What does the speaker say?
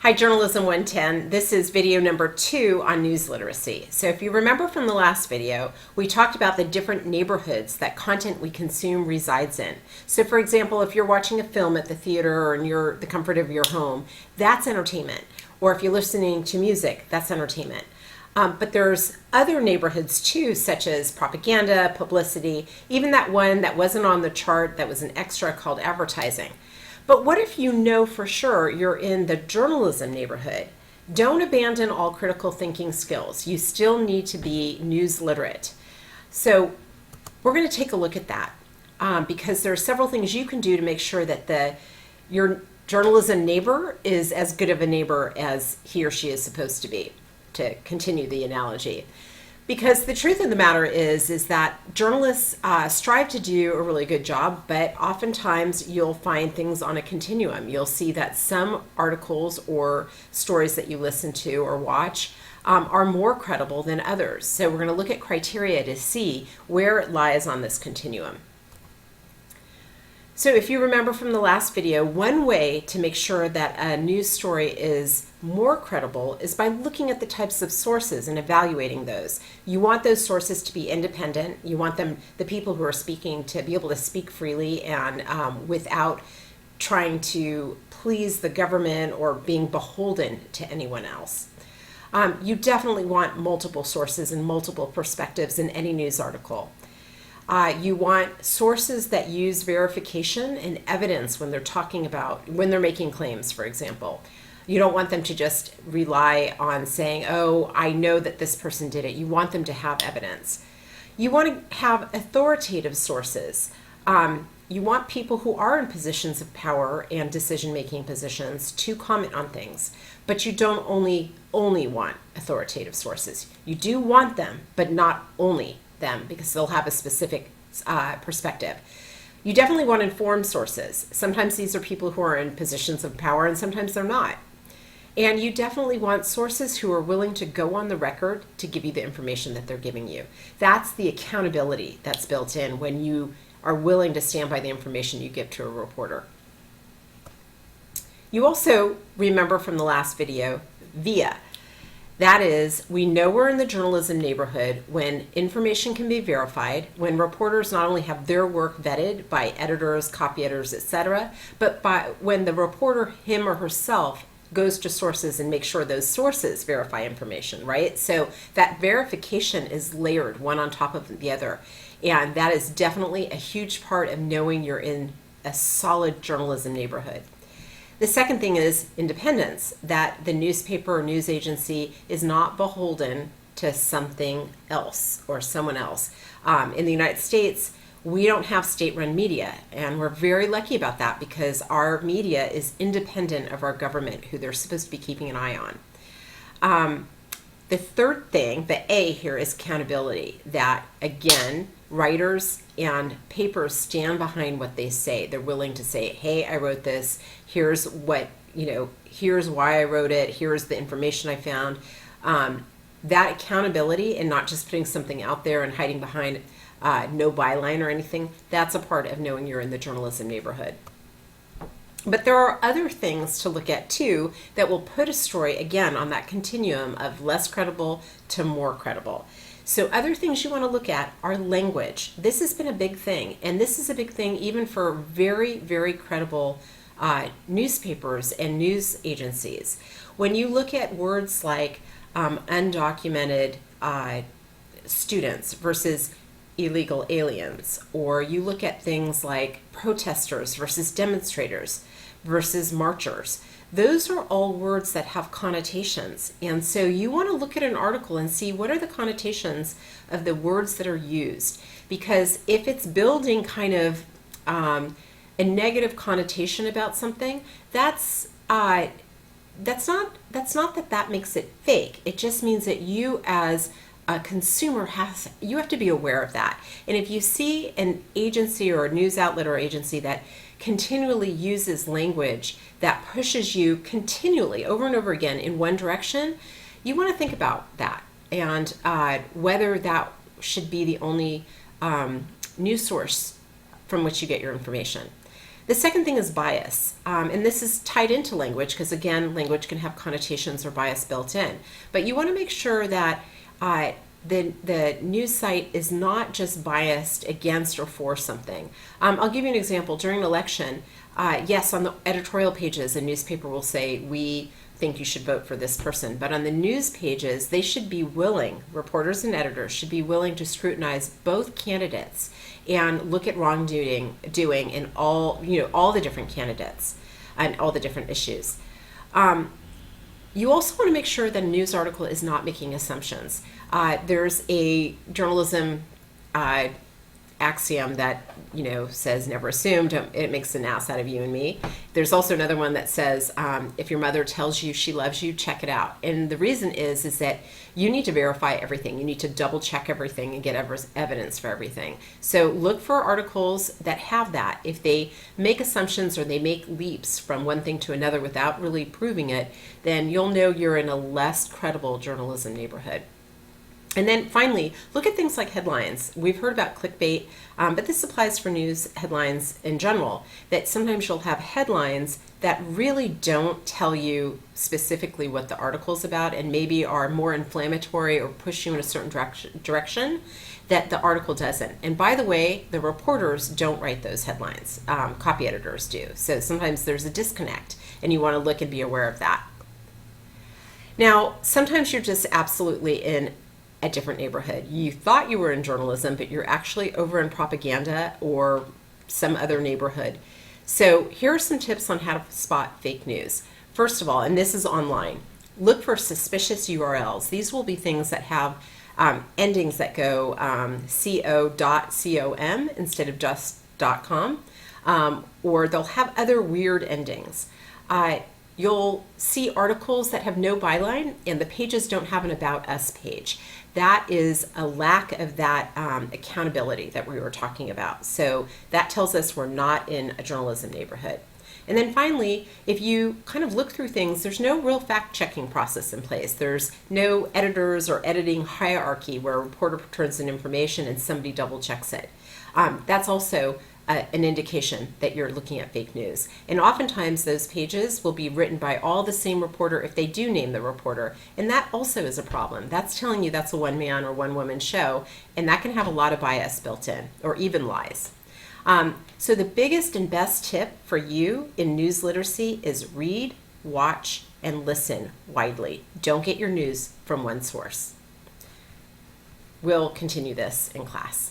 Hi, Journalism 110. This is video number 2 on news literacy. So if you remember from the last video, we talked about the different neighborhoods that content we consume resides in. So for example, if you're watching a film at the theater or in the comfort of your home, that's entertainment. Or if you're listening to music, that's entertainment. But there's other neighborhoods too, such as propaganda, publicity, even that one that wasn't on the chart that was an extra called advertising. But what if you know for sure you're in the journalism neighborhood? Don't abandon all critical thinking skills. You still need to be news literate. So we're going to take a look at that because there are several things you can do to make sure that your journalism neighbor is as good of a neighbor as he or she is supposed to be, to continue the analogy. Because the truth of the matter is that journalists strive to do a really good job, but oftentimes you'll find things on a continuum. You'll see that some articles or stories that you listen to or watch are more credible than others. So we're going to look at criteria to see where it lies on this continuum. So if you remember from the last video, one way to make sure that a news story is more credible is by looking at the types of sources and evaluating those. You want those sources to be independent. You want the people who are speaking, to be able to speak freely and without trying to please the government or being beholden to anyone else. You definitely want multiple sources and multiple perspectives in any news article. You want sources that use verification and evidence when they're making claims, for example. You don't want them to just rely on saying, oh, I know that this person did it. You want them to have evidence. You want to have authoritative sources. You want people who are in positions of power and decision-making positions to comment on things. But you don't only want authoritative sources. You do want them, but not only them, because they'll have a specific perspective. You definitely want informed sources. Sometimes these are people who are in positions of power and sometimes they're not. And you definitely want sources who are willing to go on the record to give you the information that they're giving you. That's the accountability that's built in when you are willing to stand by the information you give to a reporter. You also remember from the last video, VIA. That is, we know we're in the journalism neighborhood when information can be verified, when reporters not only have their work vetted by editors, copy editors, etc., but when the reporter, him or herself, goes to sources and makes sure those sources verify information, right? So that verification is layered one on top of the other. And that is definitely a huge part of knowing you're in a solid journalism neighborhood. The second thing is independence, that the newspaper or news agency is not beholden to something else or someone else. In the United States, we don't have state-run media, and we're very lucky about that because our media is independent of our government, who they're supposed to be keeping an eye on. The third thing, the A here, is accountability, that, again, writers and papers stand behind what they say. They're willing to say, hey, I wrote this, here's here's why I wrote it, here's the information I found. That accountability and not just putting something out there and hiding behind no byline or anything, that's a part of knowing you're in the journalism neighborhood. But there are other things to look at too that will put a story, again, on that continuum of less credible to more credible. So other things you want to look at are language. This has been a big thing, and this is a big thing even for very, very credible newspapers and news agencies. When you look at words like undocumented students versus illegal aliens, or you look at things like protesters versus demonstrators versus marchers, those are all words that have connotations. And so you want to look at an article and see what are the connotations of the words that are used. Because if it's building kind of a negative connotation about something, that's not that makes it fake. It just means that you as a consumer you have to be aware of that. And if you see an agency or a news outlet or agency that continually uses language that pushes you continually over and over again in one direction, you want to think about that and whether that should be the only news source from which you get your information. The second thing is bias, and this is tied into language because, again, language can have connotations or bias built in. But you want to make sure that the news site is not just biased against or for something. I'll give you an example. During an election, yes, on the editorial pages, a newspaper will say, we think you should vote for this person. But on the news pages, they should be willing, reporters and editors should be willing to scrutinize both candidates and look at wrongdoing in all the different candidates and all the different issues. You also want to make sure that a news article is not making assumptions. There's a journalism axiom that says never assume. It makes an ass out of you and me. There's also another one that says if your mother tells you she loves you, check it out. And the reason is that you need to verify everything. You need to double check everything and get evidence for everything. So look for articles that have that. If they make assumptions or they make leaps from one thing to another without really proving it, then you'll know you're in a less credible journalism neighborhood. And then finally, look at things like headlines. We've heard about clickbait, but this applies for news headlines in general, that sometimes you'll have headlines that really don't tell you specifically what the article's about and maybe are more inflammatory or push you in a certain direction that the article doesn't. And by the way, the reporters don't write those headlines. Copy editors do. So sometimes there's a disconnect, and you want to look and be aware of that. Now, sometimes you're just absolutely in a different neighborhood. You thought you were in journalism, but you're actually over in propaganda or some other neighborhood. So here are some tips on how to spot fake news. First of all, and this is online, look for suspicious URLs. These will be things that have endings that go co.com instead of just .com, or they'll have other weird endings. You'll see articles that have no byline and the pages don't have an About Us page. That is a lack of that accountability that we were talking about. So that tells us we're not in a journalism neighborhood. And then finally, if you kind of look through things, there's no real fact-checking process in place. There's no editors or editing hierarchy where a reporter turns in information and somebody double-checks it. That's also an indication that you're looking at fake news. And oftentimes those pages will be written by all the same reporter if they do name the reporter. And that also is a problem. That's telling you that's a one-man or one-woman show, and that can have a lot of bias built in, or even lies. So the biggest and best tip for you in news literacy is read, watch, and listen widely. Don't get your news from one source. We'll continue this in class.